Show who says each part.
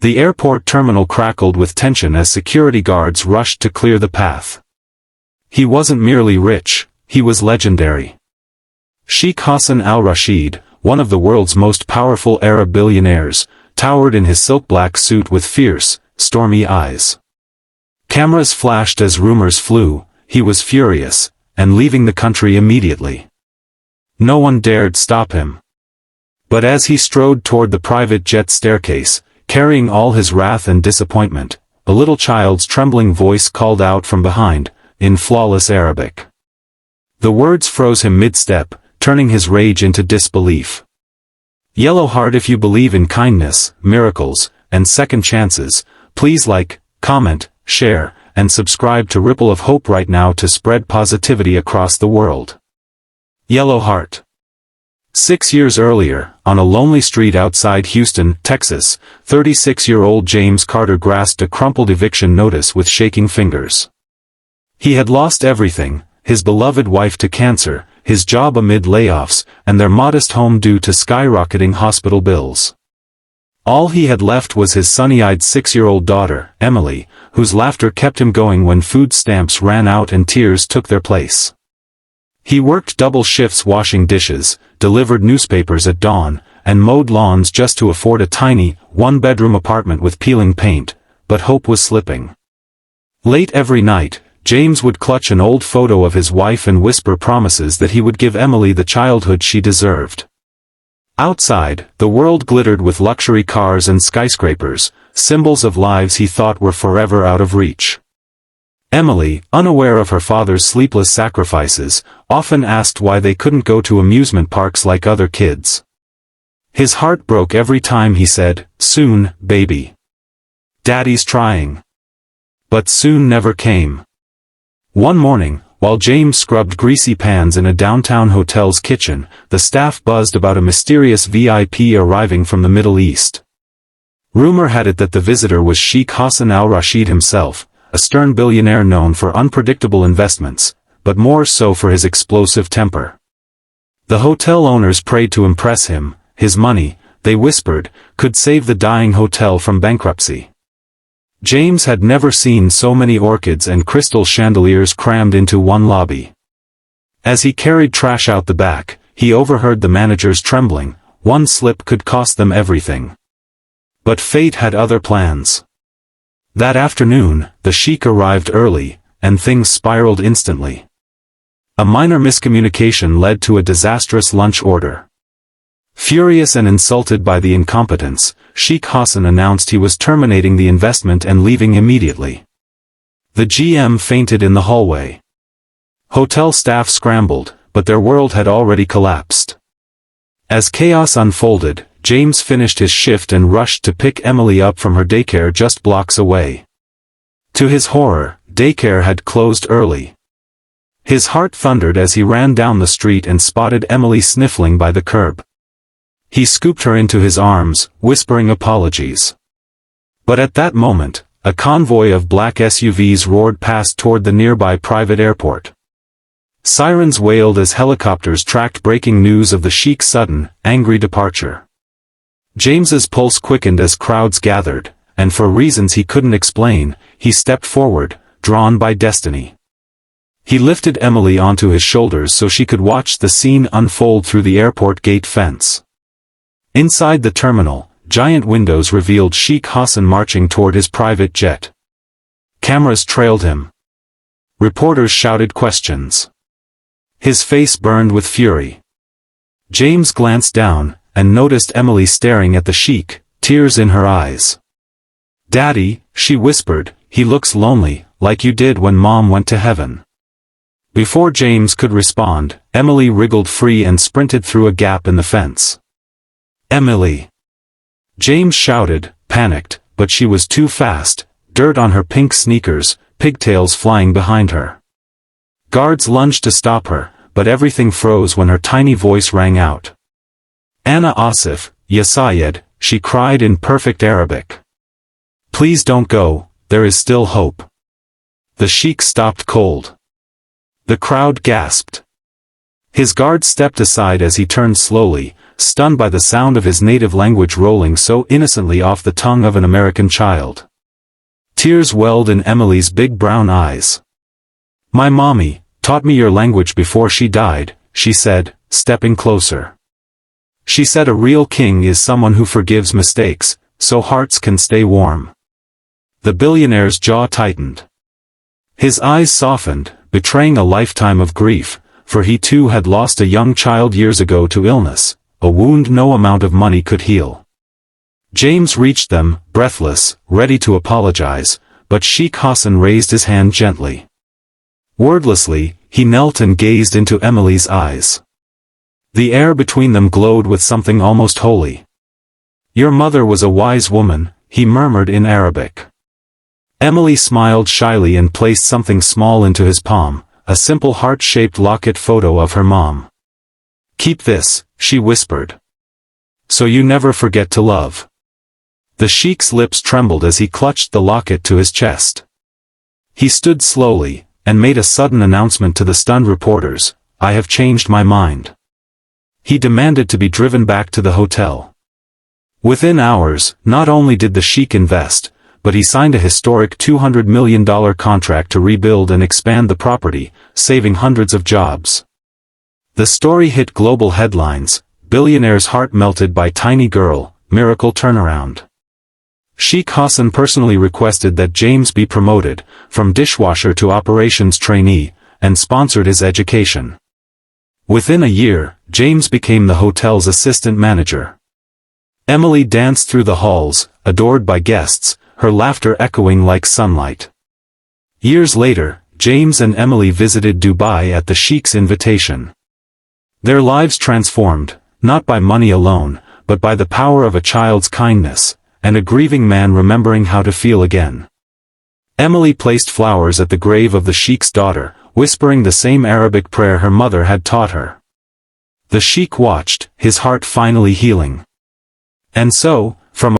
Speaker 1: The airport terminal crackled with tension as security guards rushed to clear the path. He wasn't merely rich, he was legendary. Sheikh Hassan al-Rashid, one of the world's most powerful Arab billionaires, towered in his silk-black suit with fierce, stormy eyes. Cameras flashed as rumors flew. He was furious, and leaving the country immediately. No one dared stop him. But as he strode toward the private jet staircase, carrying all his wrath and disappointment, a little child's trembling voice called out from behind, in flawless Arabic. The words froze him mid-step, turning his rage into disbelief. Yellow heart, if you believe in kindness, miracles, and second chances, please like, comment, share, and subscribe to Ripple of Hope right now to spread positivity across the world. Yellow heart. 6 years earlier, on a lonely street outside Houston, Texas, 36-year-old James Carter grasped a crumpled eviction notice with shaking fingers. He had lost everything, his beloved wife to cancer, his job amid layoffs, and their modest home due to skyrocketing hospital bills. All he had left was his sunny-eyed 6-year-old daughter, Emily, whose laughter kept him going when food stamps ran out and tears took their place. He worked double shifts washing dishes, delivered newspapers at dawn, and mowed lawns just to afford a tiny, one-bedroom apartment with peeling paint, but hope was slipping. Late every night, James would clutch an old photo of his wife and whisper promises that he would give Emily the childhood she deserved. Outside, the world glittered with luxury cars and skyscrapers, symbols of lives he thought were forever out of reach. Emily, unaware of her father's sleepless sacrifices, often asked why they couldn't go to amusement parks like other kids. His heart broke every time he said, "Soon, baby. Daddy's trying." But soon never came. One morning, while James scrubbed greasy pans in a downtown hotel's kitchen, the staff buzzed about a mysterious VIP arriving from the Middle East. Rumor had it that the visitor was Sheikh Hassan al-Rashid himself, a stern billionaire known for unpredictable investments, but more so for his explosive temper. The hotel owners prayed to impress him. His money, they whispered, could save the dying hotel from bankruptcy. James had never seen so many orchids and crystal chandeliers crammed into one lobby. As he carried trash out the back, he overheard the managers trembling. One slip could cost them everything. But fate had other plans. That afternoon, the sheik arrived early, and things spiraled instantly. A minor miscommunication led to a disastrous lunch order. Furious and insulted by the incompetence, Sheikh Hassan announced he was terminating the investment and leaving immediately. The GM fainted in the hallway. Hotel staff scrambled, but their world had already collapsed. As chaos unfolded, James finished his shift and rushed to pick Emily up from her daycare just blocks away. To his horror, daycare had closed early. His heart thundered as he ran down the street and spotted Emily sniffling by the curb. He scooped her into his arms, whispering apologies. But at that moment, a convoy of black SUVs roared past toward the nearby private airport. Sirens wailed as helicopters tracked breaking news of the sheik's sudden, angry departure. James's pulse quickened as crowds gathered, and for reasons he couldn't explain, he stepped forward, drawn by destiny. He lifted Emily onto his shoulders so she could watch the scene unfold through the airport gate fence. Inside the terminal, giant windows revealed Sheikh Hassan marching toward his private jet. Cameras trailed him. Reporters shouted questions. His face burned with fury. James glanced down, and noticed Emily staring at the sheik, tears in her eyes. "Daddy," she whispered, "he looks lonely, like you did when Mom went to heaven." Before James could respond, Emily wriggled free and sprinted through a gap in the fence. "Emily!" James shouted, panicked, but she was too fast, dirt on her pink sneakers, pigtails flying behind her. Guards lunged to stop her, but everything froze when her tiny voice rang out. "Ana Asif, Ya Sayed," she cried in perfect Arabic. "Please don't go, there is still hope." The sheik stopped cold. The crowd gasped. His guard stepped aside as he turned slowly, stunned by the sound of his native language rolling so innocently off the tongue of an American child. Tears welled in Emily's big brown eyes. "My mommy taught me your language before she died," she said, stepping closer. "She said a real king is someone who forgives mistakes, so hearts can stay warm." The billionaire's jaw tightened. His eyes softened, betraying a lifetime of grief, for he too had lost a young child years ago to illness, a wound no amount of money could heal. James reached them, breathless, ready to apologize, but Sheikh Hassan raised his hand gently. Wordlessly, he knelt and gazed into Emily's eyes. The air between them glowed with something almost holy. "Your mother was a wise woman," he murmured in Arabic. Emily smiled shyly and placed something small into his palm, a simple heart-shaped locket photo of her mom. "Keep this," she whispered. "So you never forget to love." The sheikh's lips trembled as he clutched the locket to his chest. He stood slowly, and made a sudden announcement to the stunned reporters, "I have changed my mind." He demanded to be driven back to the hotel. Within hours, not only did the sheikh invest, but he signed a historic $200 million contract to rebuild and expand the property, saving hundreds of jobs. The story hit global headlines, billionaire's heart melted by tiny girl, miracle turnaround. Sheikh Hassan personally requested that James be promoted, from dishwasher to operations trainee, and sponsored his education. Within a year, James became the hotel's assistant manager. Emily danced through the halls, adored by guests, her laughter echoing like sunlight. Years later, James and Emily visited Dubai at the sheikh's invitation. Their lives transformed, not by money alone, but by the power of a child's kindness, and a grieving man remembering how to feel again. Emily placed flowers at the grave of the sheikh's daughter, whispering the same Arabic prayer her mother had taught her. The sheikh watched, his heart finally healing. And so, from